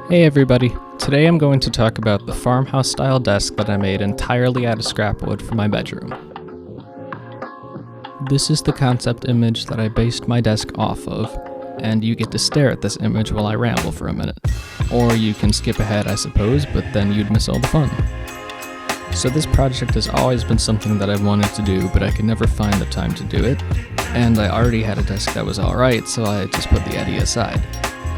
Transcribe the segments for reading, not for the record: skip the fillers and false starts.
Hey everybody, today I'm going to talk about the farmhouse style desk that I made entirely out of scrap wood for my bedroom. This is the concept image that I based my desk off of, and you get to stare at this image while I ramble for a minute. Or you can skip ahead, I suppose, but then you'd miss all the fun. So this project has always been something that I've wanted to do, but I could never find the time to do it, and I already had a desk that was alright, so I just put the idea aside.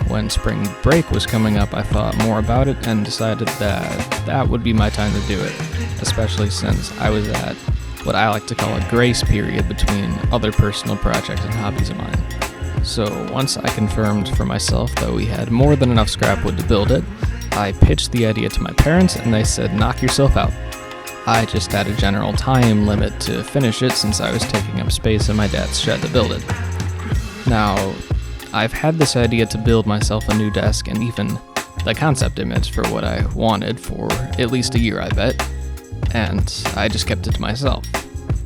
When spring break was coming up, I thought more about it and decided that that would be my time to do it, especially since I was at what I like to call a grace period between other personal projects and hobbies of mine. So once I confirmed for myself that we had more than enough scrap wood to build it, I pitched the idea to my parents and they said, knock yourself out. I just had a general time limit to finish it since I was taking up space in my dad's shed to build it. Now, I've had this idea to build myself a new desk and even the concept image for what I wanted for at least a year, I bet, and I just kept it to myself.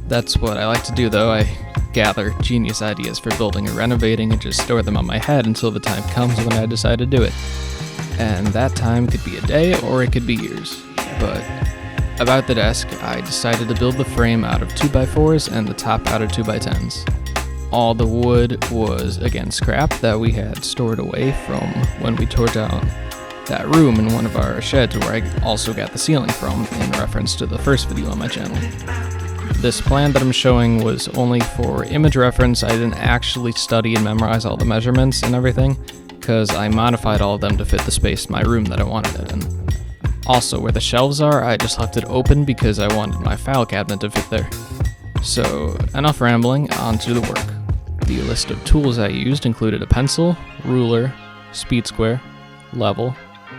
That's what I like to do though. I gather genius ideas for building or renovating and just store them on my head until the time comes when I decide to do it. And that time could be a day or it could be years. But about the desk, I decided to build the frame out of 2x4s and the top out of 2x10s. All the wood was, again, scrap that we had stored away from when we tore down that room in one of our sheds where I also got the ceiling from in reference to the first video on my channel. This plan that I'm showing was only for image reference. I didn't actually study and memorize all the measurements and everything because I modified all of them to fit the space in my room that I wanted it in. Also, where the shelves are, I just left it open because I wanted my file cabinet to fit there. So, enough rambling, on to the work. The list of tools I used included a pencil, ruler, speed square, level,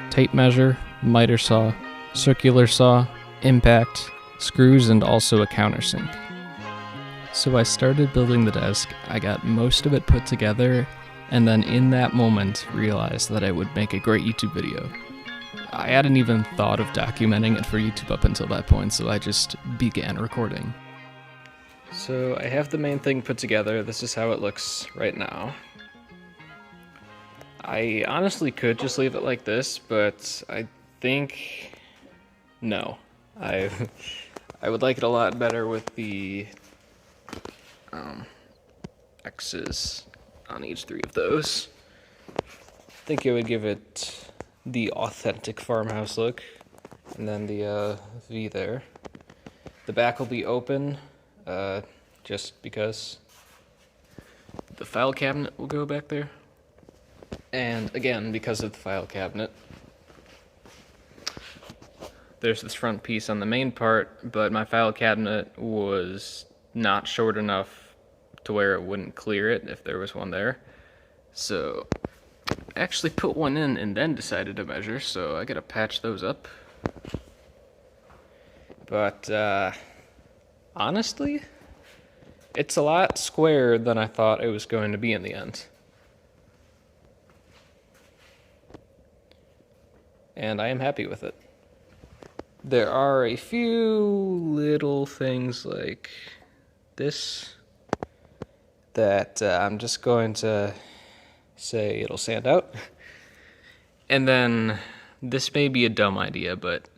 tape measure, miter saw, circular saw, impact, screws, and also a countersink. So I started building the desk, I got most of it put together, and then in that moment realized that I would make a great YouTube video. I hadn't even thought of documenting it for YouTube up until that point, so I just began recording. So I have the main thing put together. This is how it looks right now. I honestly could just leave it like this, but I think no. I would like it a lot better with the X's on each three of those. I think it would give it the authentic farmhouse look, and then the V there. The back will be open, just because the file cabinet will go back there. And again, because of the file cabinet, there's this front piece on the main part, but my file cabinet was not short enough to where it wouldn't clear it if there was one there. So I actually put one in and then decided to measure, so I gotta patch those up. But honestly, it's a lot squarer than I thought it was going to be in the end. And I am happy with it. There are a few little things like this that I'm just going to say it'll sand out. And then this may be a dumb idea, but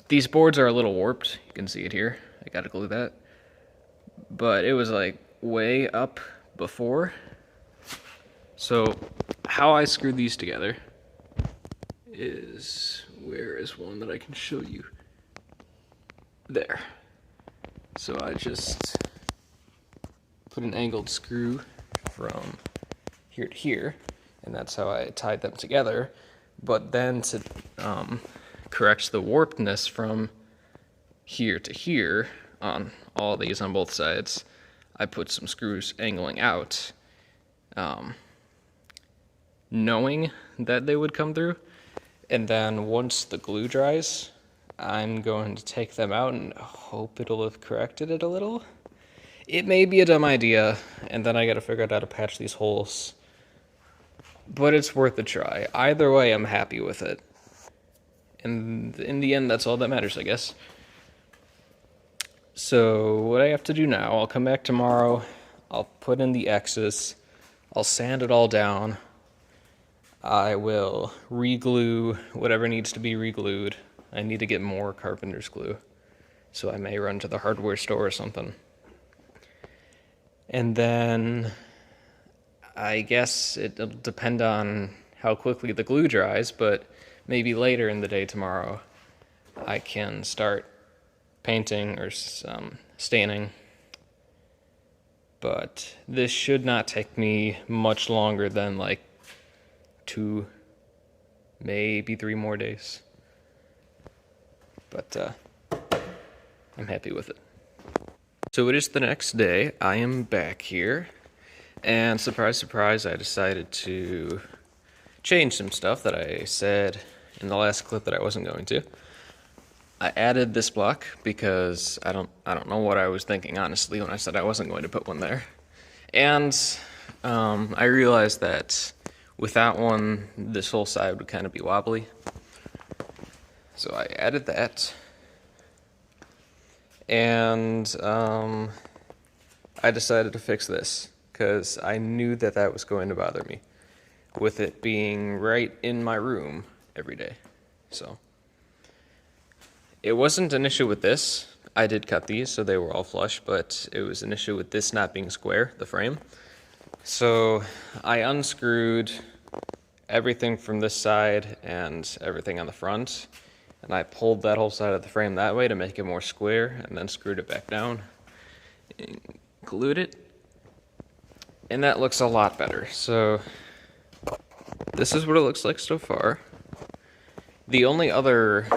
these boards are a little warped. You can see it here. I gotta glue that. But it was like way up before. So how I screwed these together is, where is one that I can show you? There. So I just put an angled screw from here to here, and that's how I tied them together. But then to correct the warpedness from here to here on all these on both sides, I put some screws angling out, knowing that they would come through. And then once the glue dries, I'm going to take them out and hope it'll have corrected it a little. It may be a dumb idea, and then I gotta figure out how to patch these holes. But it's worth a try. Either way, I'm happy with it. And in the end, that's all that matters, I guess. So what I have to do now, I'll come back tomorrow, I'll put in the X's, I'll sand it all down, I will re-glue whatever needs to be re-glued. I need to get more carpenter's glue, so I may run to the hardware store or something. And then I guess it'll depend on how quickly the glue dries, but maybe later in the day tomorrow I can start painting or staining. But this should not take me much longer than like 2, maybe 3 more days. But I'm happy with it. So it is the next day. I am back here, and surprise, surprise, I decided to change some stuff that I said in the last clip that I wasn't going to. I added this block because I don't know what I was thinking, honestly, when I said I wasn't going to put one there. And I realized that without one, this whole side would kind of be wobbly. So I added that. And I decided to fix this because I knew that that was going to bother me with it being right in my room every day. So it wasn't an issue with this. I did cut these so they were all flush, but it was an issue with this not being square, the frame. So I unscrewed everything from this side and everything on the front, and I pulled that whole side of the frame that way to make it more square, and then screwed it back down and glued it, and that looks a lot better. So this is what it looks like so far. The only other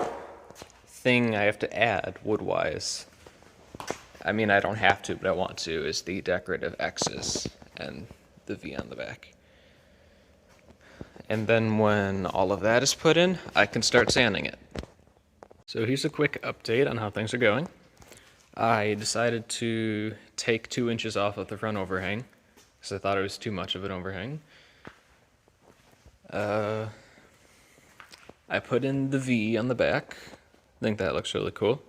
thing I have to add wood-wise, I mean I don't have to, but I want to, is the decorative X's and the V on the back. And then when all of that is put in, I can start sanding it. So here's a quick update on how things are going. I decided to take 2 inches off of the front overhang because I thought it was too much of an overhang. I put in the V on the back. I think that looks really cool.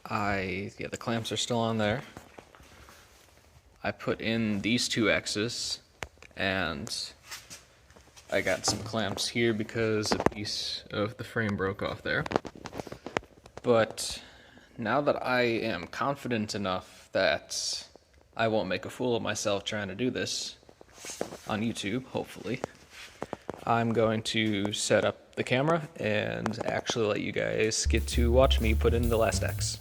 Yeah, the clamps are still on there. I put in these 2 X's, and I got some clamps here because a piece of the frame broke off there. But now that I am confident enough that I won't make a fool of myself trying to do this on YouTube, hopefully, I'm going to set up the camera and actually let you guys get to watch me put in the last X.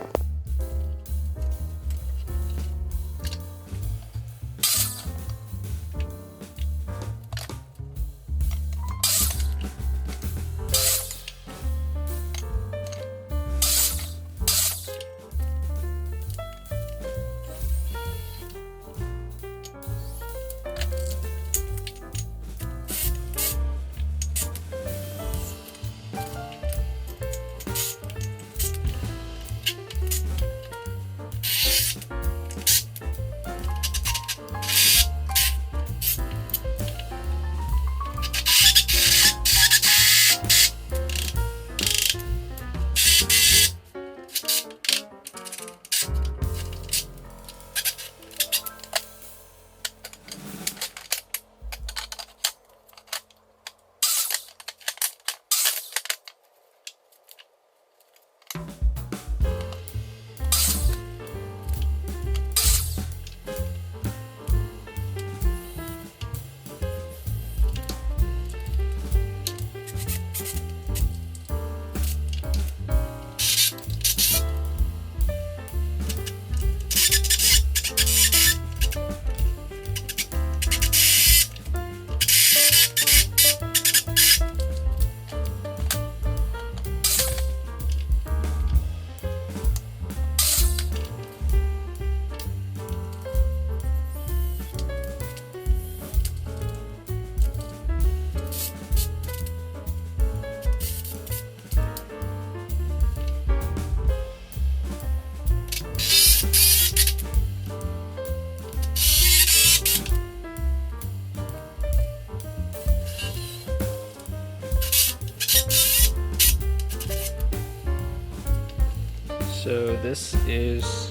So this is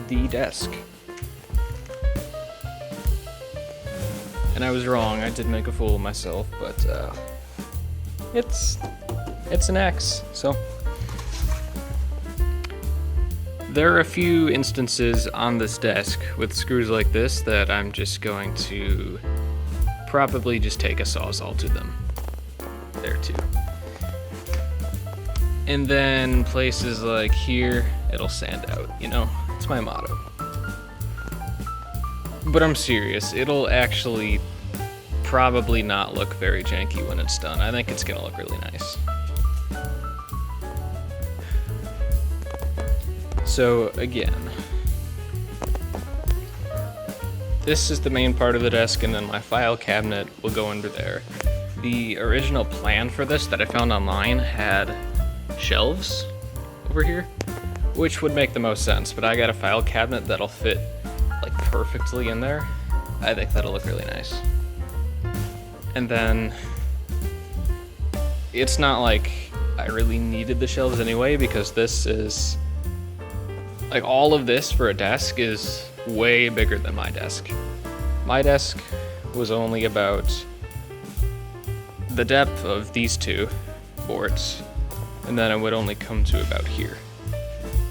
the desk. And I was wrong, I did make a fool of myself, but it's an X, so. There are a few instances on this desk with screws like this that I'm just going to probably just take a Sawzall to them. There too. And then places like here, it'll sand out, you know? It's my motto. But I'm serious, it'll actually probably not look very janky when it's done. I think it's gonna look really nice. So again, this is the main part of the desk, and then my file cabinet will go under there. The original plan for this that I found online had shelves over here, which would make the most sense, but I got a file cabinet that'll fit like perfectly in there. I think that'll look really nice. And then it's not like I really needed the shelves anyway, because this is like, all of this for a desk is way bigger than my desk. My desk was only about the depth of these two boards, and then it would only come to about here.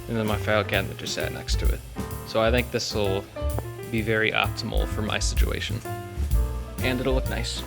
And then my file cabinet just sat next to it. So I think this will be very optimal for my situation. And it'll look nice.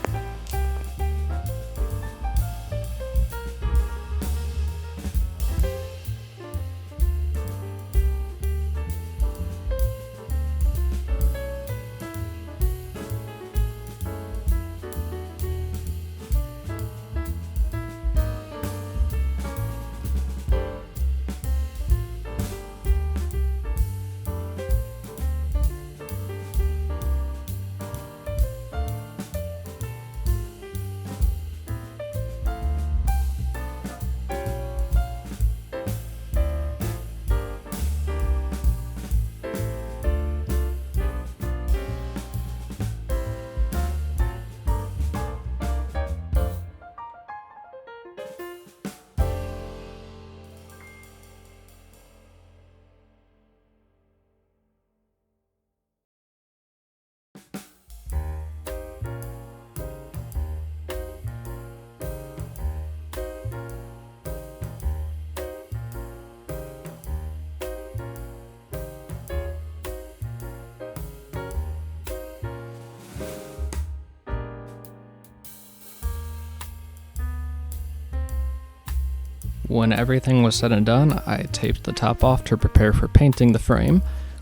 When everything was said and done, I taped the top off to prepare for painting the frame,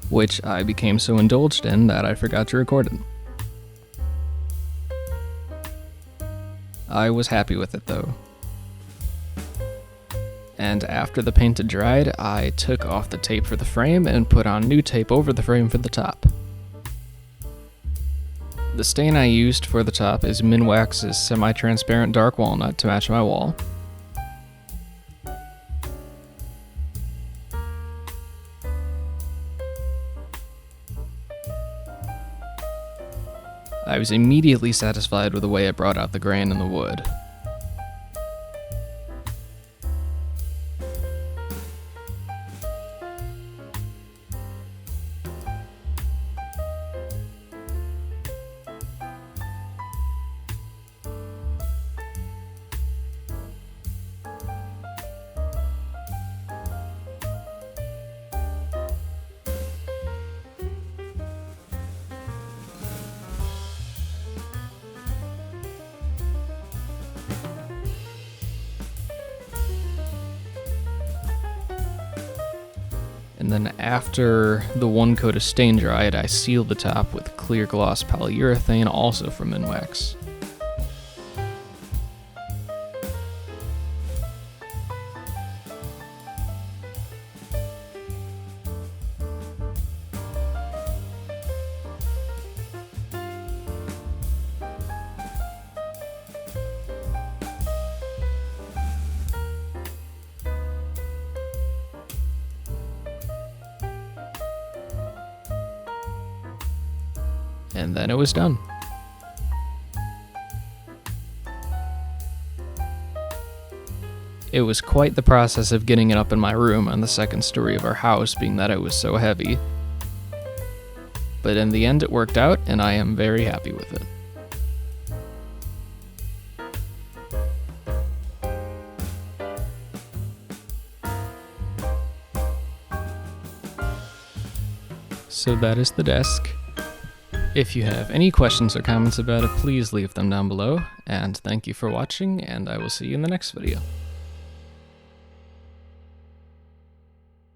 which I became so indulged in that I forgot to record it. I was happy with it though. And after the paint had dried, I took off the tape for the frame and put on new tape over the frame for the top. The stain I used for the top is Minwax's semi-transparent dark walnut to match my wall. I was immediately satisfied with the way it brought out the grain in the wood. And then after the one coat of stain dried, I sealed the top with clear gloss polyurethane, also from Minwax. And then it was done. It was quite the process of getting it up in my room on the second story of our house, being that it was so heavy. But in the end it worked out, and I am very happy with it. So that is the desk. If you have any questions or comments about it, please leave them down below, and thank you for watching, and I will see you in the next video.